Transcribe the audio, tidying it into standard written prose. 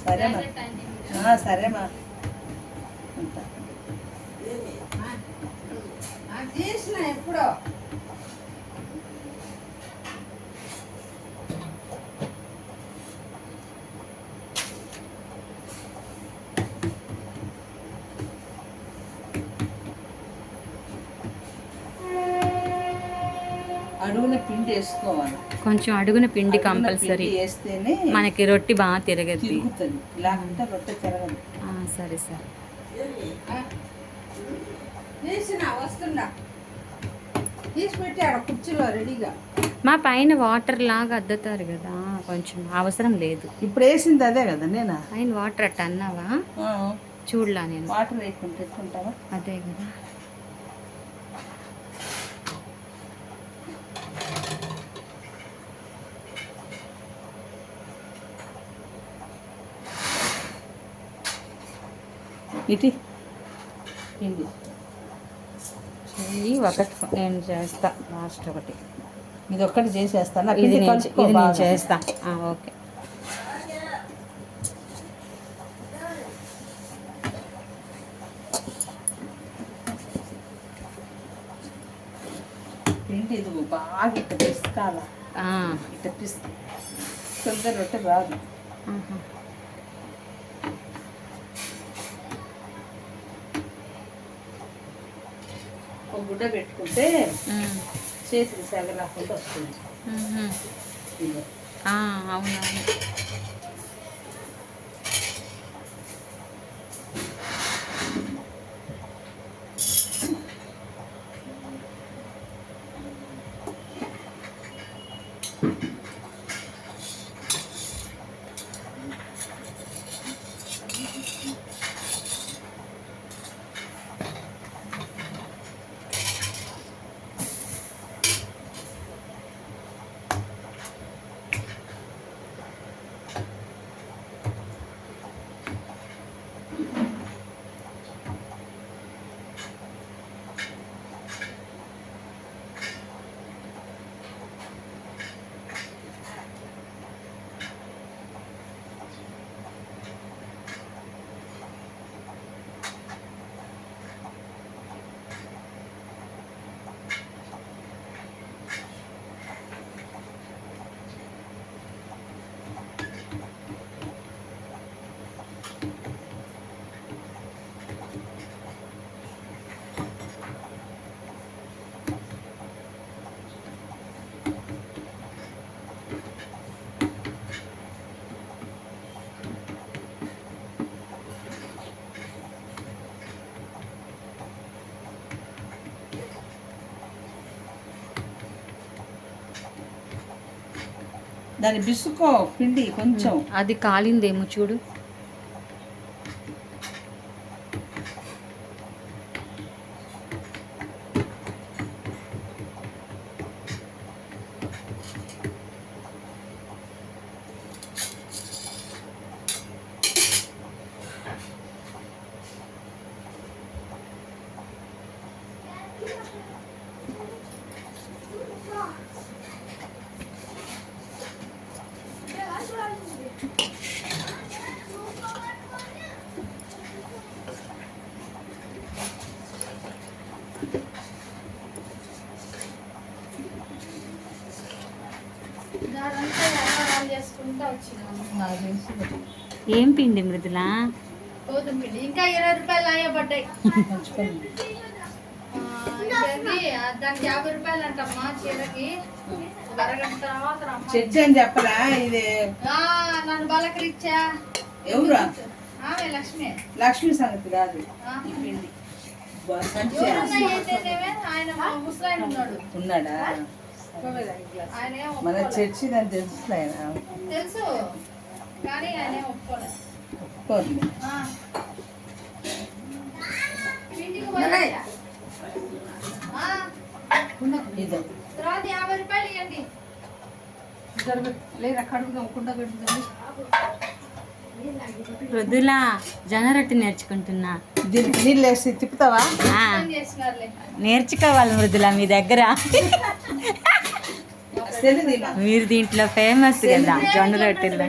సరేమ్మా సరేమ్మా చేసిన ఎప్పుడో అడుగున పిండి వేసుకోవాలి. కొంచెం అడుగున పిండి కంపల్సరీ వేస్తేనే మనకి రొట్టి బాగా తిరగద్ది. తిరుగుతుంది, లేకుంటే రొట్టె తిరగదు. సరే సార్ చేసిన వస్తుందా తీసి పెట్టాడు కుర్చీలో రెడీగా. మా పైన వాటర్ లాగా అద్దుతారు కదా, కొంచెం అవసరం లేదు. ఇప్పుడు వేసింది అదే కదా. నేను పైన వాటర్ అట్ట అన్నావా? చూడలా నేను. వాటర్ వేసుకుంటే ఎట్టుకుంటావా? అదే కదా. ఇటీ పిండి చెయ్యి ఒకటి నేను చేస్తా, లాస్ట్ ఒకటి. ఇది ఒక్కటి చేసేస్తాను. ఇది నేను చేస్తా. ఓకే. పిండి ఇది బాగా ఇట్ట పిసుకాల. ఇట్ట పిసుకుంటే రొట్టె రాదు. ఒక గుడ్డ పెట్టుకుంటే చేతికి సెగ రాకుండా వస్తుంది. అవునవును. దాన్ని బిసుకో పిండి కొంచెం. అది కాలిందేమో చూడు. ఏం పిండి మృదులా? గోధుమ పిండి. ఇంకా 20 రూపాయలు అయ్యబడ్డాయి. దానికి 50 రూపాయలు అంటమ్మా చీరకి. అరగంట తర్వాత చర్చ అని చెప్పరా? ఇది నన్ను బలకరిచ్చా. ఎవరు? ఆమె లక్ష్మి. లక్ష్మి సంగతి కాదు. ఆయన ముసలాయన ఉన్నాడు. ఉన్నాడా? మన చర్చి దాన్ని తెలుసు. ఆయన తెలుసు కానీ ఆయన ఒప్పుకోలేదు. ఒప్పుకోండి. తర్వాత 50 రూపాయలు ఇవ్వండి. లేదా కడుగుదాం, కుండ పెడుతుంది. మృదులా జొన్నరొట్టి నేర్చుకుంటున్నా. దీనికి నీళ్ళు వేసి తిప్పుతావా? నేర్చుకోవాలి మృదులా మీ దగ్గర. మీరు దీంట్లో ఫేమస్ కదా జొన్న రొట్టెలు.